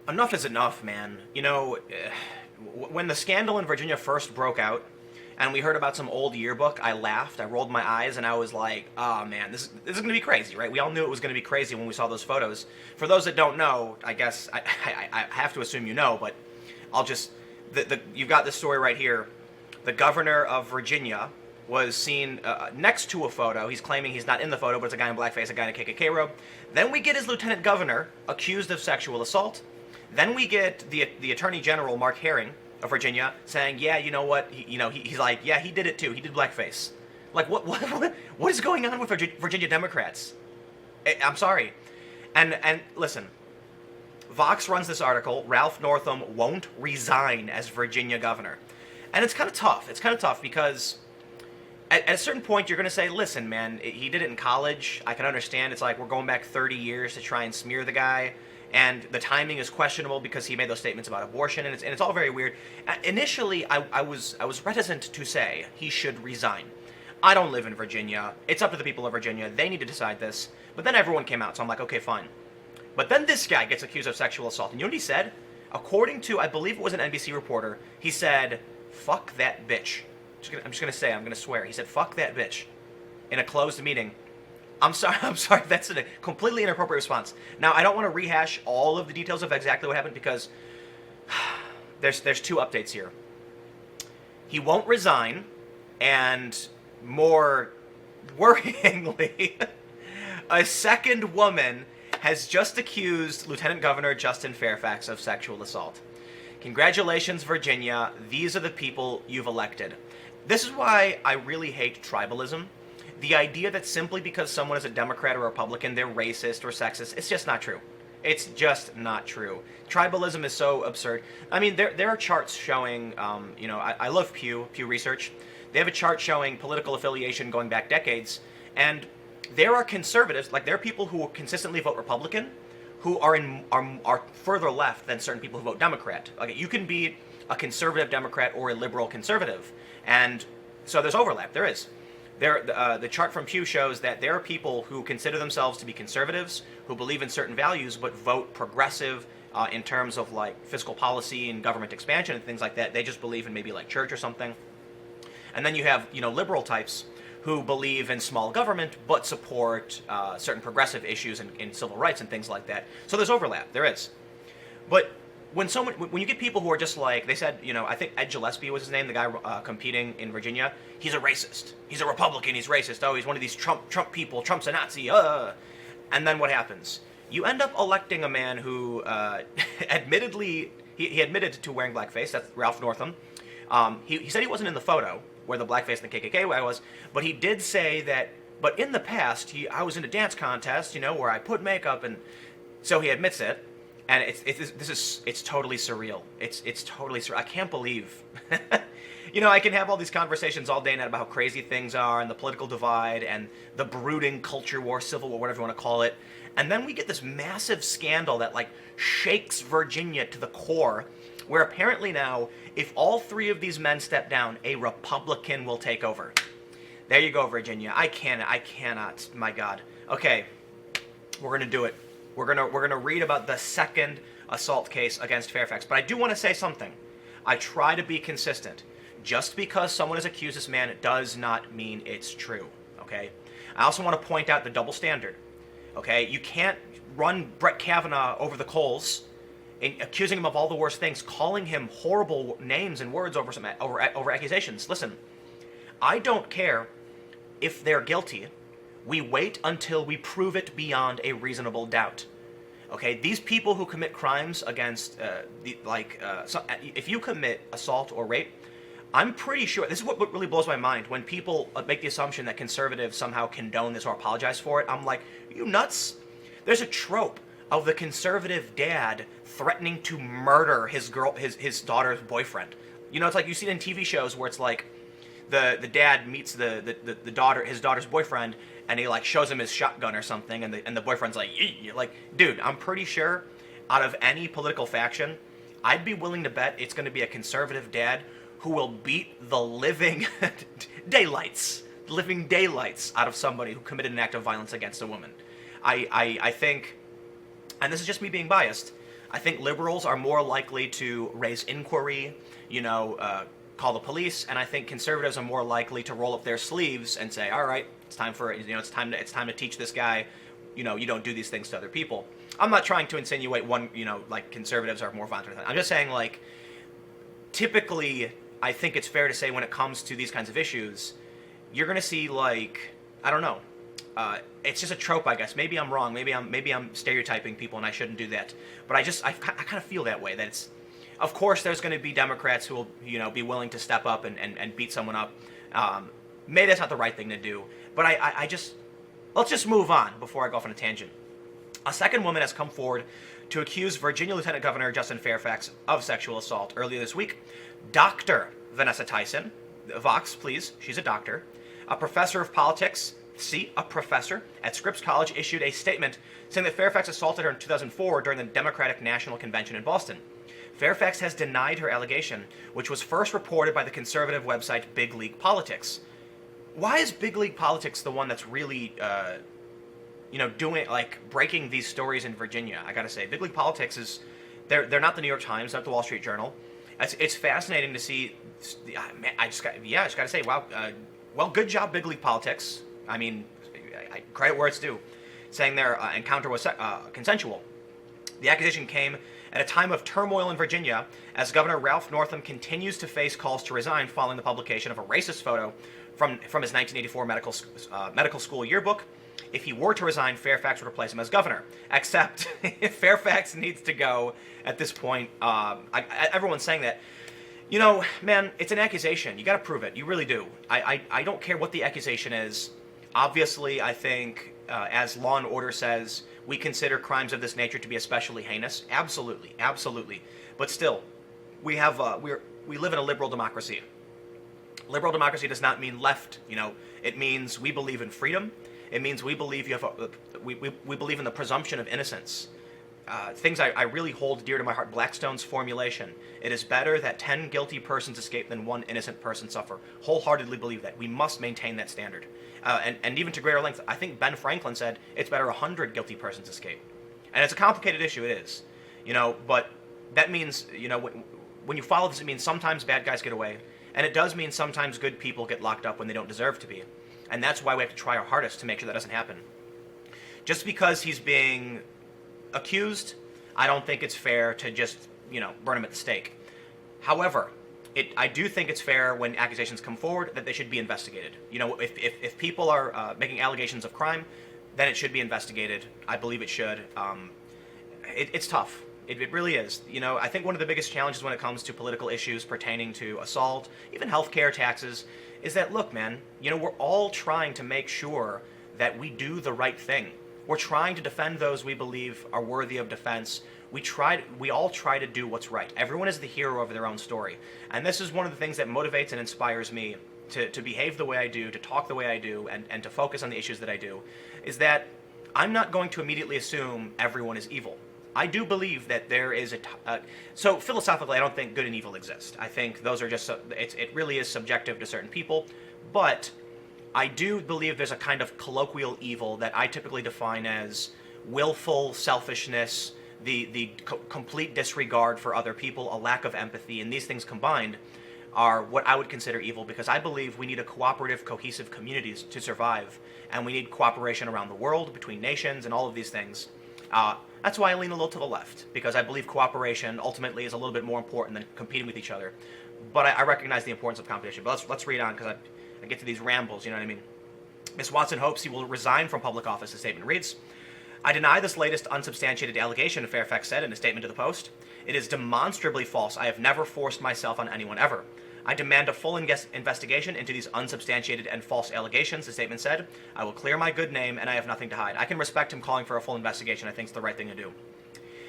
enough is enough, man. When the scandal in Virginia first broke out, and we heard about some old yearbook, I laughed, I rolled my eyes, and I was like, oh man, this is gonna be crazy, right? We all knew it was gonna be crazy when we saw those photos. For those that don't know, I guess, I have to assume you know, but I'll just, you've got this story right here. The governor of Virginia was seen next to a photo. He's claiming he's not in the photo, but it's a guy in blackface, a guy in a KKK robe. Then we get his lieutenant governor accused of sexual assault. Then we get the attorney general, Mark Herring, of Virginia, saying, yeah, you know what? He's like, yeah, he did it too. He did blackface. Like, what is going on with Virginia Democrats? I'm sorry. And listen, Vox runs this article, Ralph Northam won't resign as Virginia governor. And it's kind of tough. It's kind of tough because at a certain point you're going to say, listen, man, he did it in college. I can understand. It's like we're going back 30 years to try and smear the guy. And the timing is questionable because he made those statements about abortion, and it's all very weird. Initially, I was reticent to say he should resign. I don't live in Virginia. It's up to the people of Virginia. They need to decide this. But then everyone came out, so I'm like, okay, fine. But then this guy gets accused of sexual assault, and you know what he said? According to, I believe it was an NBC reporter, he said, "Fuck that bitch." I'm just gonna swear. He said, "Fuck that bitch," in a closed meeting. I'm sorry, that's a completely inappropriate response. Now, I don't want to rehash all of the details of exactly what happened because there's two updates here. He won't resign, and more worryingly, a second woman has just accused Lieutenant Governor Justin Fairfax of sexual assault. Congratulations, Virginia. These are the people you've elected. This is why I really hate tribalism. The idea that simply because someone is a Democrat or Republican, they're racist or sexist, it's just not true. It's just not true. Tribalism is so absurd. I mean, there are charts showing, I love Pew Research. They have a chart showing political affiliation going back decades, and there are conservatives, like there are people who consistently vote Republican, who are further left than certain people who vote Democrat. Like, you can be a conservative Democrat or a liberal conservative, and so there's overlap. There is. The chart from Pew shows that there are people who consider themselves to be conservatives, who believe in certain values, but vote progressive in terms of like fiscal policy and government expansion and things like that. They just believe in maybe like church or something. And then you have, liberal types who believe in small government, but support certain progressive issues in civil rights and things like that. So there's overlap. There is. But when you get people who are just like, they said, I think Ed Gillespie was his name, the guy competing in Virginia, he's a racist. He's a Republican, he's racist. Oh, he's one of these Trump people. Trump's a Nazi. And then what happens? You end up electing a man who admittedly, he admitted to wearing blackface. That's Ralph Northam. He said he wasn't in the photo where the blackface and the KKK was, but he did say that, but in the past, I was in a dance contest, where I put makeup, and so he admits it. And it's totally surreal. It's totally surreal. I can't believe. I can have all these conversations all day and night about how crazy things are and the political divide and the brooding culture war, civil war, whatever you want to call it. And then we get this massive scandal that like shakes Virginia to the core, where apparently now, if all three of these men step down, a Republican will take over. There you go, Virginia. I cannot. My God. Okay, we're gonna do it. We're gonna read about the second assault case against Fairfax. But I do want to say something. I try to be consistent. Just because someone is accused of this man does not mean it's true. Okay? I also want to point out the double standard. Okay? You can't run Brett Kavanaugh over the coals, accusing him of all the worst things, calling him horrible names and words over accusations. Listen, I don't care if they're guilty. We wait until we prove it beyond a reasonable doubt. Okay, these people who commit crimes against, if you commit assault or rape, I'm pretty sure, this is what really blows my mind, when people make the assumption that conservatives somehow condone this or apologize for it. I'm like, are you nuts? There's a trope of the conservative dad threatening to murder his his daughter's boyfriend. It's like you see it in TV shows where it's like, the dad meets the daughter, his daughter's boyfriend, and he like shows him his shotgun or something, and the boyfriend's like, yee. Like, dude, I'm pretty sure out of any political faction, I'd be willing to bet it's going to be a conservative dad who will beat the living daylights out of somebody who committed an act of violence against a woman. I think, and this is just me being biased, I think liberals are more likely to raise inquiry, call the police, and I think conservatives are more likely to roll up their sleeves and say, all right, it's time to teach this guy, you don't do these things to other people. I'm not trying to insinuate like conservatives are more violent. I'm just saying, like, typically, I think it's fair to say when it comes to these kinds of issues, you're going to see, like, I don't know. It's just a trope, I guess. Maybe I'm wrong. Maybe I'm stereotyping people, and I shouldn't do that. But I kind of feel that way. That it's, of course, there's going to be Democrats who will, be willing to step up and beat someone up. Maybe that's not the right thing to do. But let's just move on before I go off on a tangent. A second woman has come forward to accuse Virginia Lieutenant Governor Justin Fairfax of sexual assault earlier this week. Dr. Vanessa Tyson, Vox, please, she's a doctor, a professor of politics, a professor at Scripps College, issued a statement saying that Fairfax assaulted her in 2004 during the Democratic National Convention in Boston. Fairfax has denied her allegation, which was first reported by the conservative website Big League Politics. Why is Big League Politics the one that's really, breaking these stories in Virginia? I gotta say, Big League Politics is, they're not the New York Times, not the Wall Street Journal. It's fascinating to see. I just gotta say, wow. Well, good job, Big League Politics. I mean, credit where it's due, saying their encounter was consensual. The accusation came at a time of turmoil in Virginia as Governor Ralph Northam continues to face calls to resign following the publication of a racist photo from his 1984 medical school yearbook. If he were to resign, Fairfax would replace him as governor. Except if Fairfax needs to go at this point, everyone's saying that. Man, it's an accusation. You got to prove it. You really do. I don't care what the accusation is. Obviously, I think, as Law and Order says, we consider crimes of this nature to be especially heinous. Absolutely, absolutely. But still, we live in a liberal democracy. Liberal democracy does not mean left. It means we believe in freedom. It means we believe we believe in the presumption of innocence. Things I really hold dear to my heart. Blackstone's formulation: it is better that 10 guilty persons escape than one innocent person suffer. Wholeheartedly believe that. We must maintain that standard. And even to greater length, I think Ben Franklin said it's better 100 guilty persons escape. And it's a complicated issue, it is. But that means, when you follow this, it means sometimes bad guys get away. And it does mean sometimes good people get locked up when they don't deserve to be. And that's why we have to try our hardest to make sure that doesn't happen. Just because he's being accused, I don't think it's fair to just, burn him at the stake. However, I do think it's fair when accusations come forward that they should be investigated. If people are making allegations of crime, then it should be investigated. I believe it should. It's tough. It really is. I think one of the biggest challenges when it comes to political issues pertaining to assault, even healthcare, taxes, is that, look, man, we're all trying to make sure that we do the right thing. We're trying to defend those we believe are worthy of defense. We all try to do what's right. Everyone is the hero of their own story. And this is one of the things that motivates and inspires me to behave the way I do, to talk the way I do, and to focus on the issues that I do, is that I'm not going to immediately assume everyone is evil. I do believe that there is so philosophically, I don't think good and evil exist. I think those are just, it really is subjective to certain people, but I do believe there's a kind of colloquial evil that I typically define as willful selfishness, the complete disregard for other people, a lack of empathy, and these things combined are what I would consider evil, because I believe we need a cooperative, cohesive communities to survive, and we need cooperation around the world, between nations, and all of these things. That's why I lean a little to the left, because I believe cooperation ultimately is a little bit more important than competing with each other. But I recognize the importance of competition. But let's read on, because I get to these rambles, you know what I mean? Ms. Watson hopes he will resign from public office. The statement reads, I deny this latest unsubstantiated allegation, Fairfax said in a statement to the Post. It is demonstrably false. I have never forced myself on anyone ever. I demand a full investigation into these unsubstantiated and false allegations, the statement said. I will clear my good name, and I have nothing to hide. I can respect him calling for a full investigation. I think it's the right thing to do.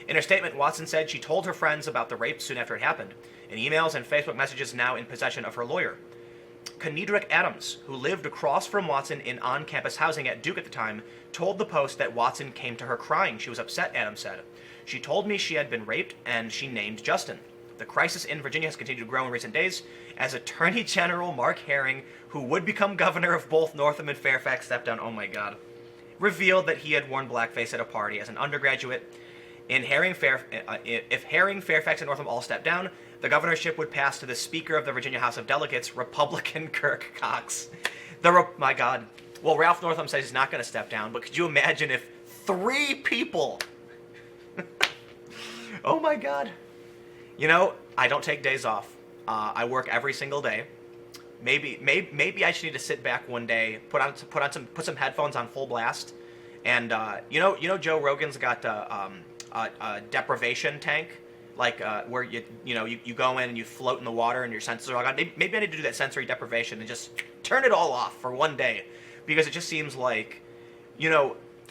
In her statement, Watson said she told her friends about the rape soon after it happened, in emails and Facebook messages now in possession of her lawyer. Kenedrick Adams, who lived across from Watson in on-campus housing at Duke at the time, told the Post that Watson came to her crying. She was upset, Adams said. She told me she had been raped, and she named Justin. The crisis in Virginia has continued to grow in recent days as Attorney General Mark Herring, who would become governor of both Northam and Fairfax, stepped down, oh my god, revealed that he had worn blackface at a party as an undergraduate. If Herring, Fairfax, and Northam all step down, the governorship would pass to the Speaker of the Virginia House of Delegates, Republican Kirk Cox. My God. Well, Ralph Northam says he's not going to step down, but could you imagine if 3 people... Oh my God. You know, I don't take days off. I work every single day. Maybe I should need to sit back one day, put some headphones on full blast, and you know Joe Rogan's got a deprivation tank, like where you go in and you float in the water and your senses are all gone. Maybe I need to do that sensory deprivation and just turn it all off for one day, because it just seems like,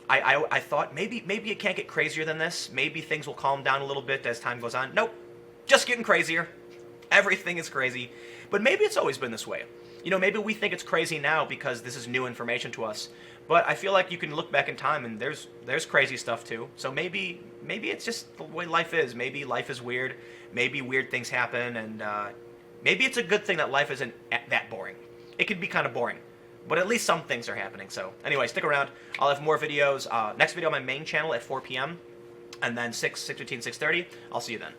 I thought maybe it can't get crazier than this. Maybe things will calm down a little bit as time goes on. Nope, just getting crazier. Everything is crazy. But maybe it's always been this way. Maybe we think it's crazy now because this is new information to us. But I feel like you can look back in time and there's crazy stuff too. So maybe it's just the way life is. Maybe life is weird. Maybe weird things happen, and maybe it's a good thing that life isn't that boring. It can be kind of boring, but at least some things are happening. So anyway, stick around. I'll have more videos. Next video on my main channel at 4 p.m. and then 6:15, 6:30. I'll see you then.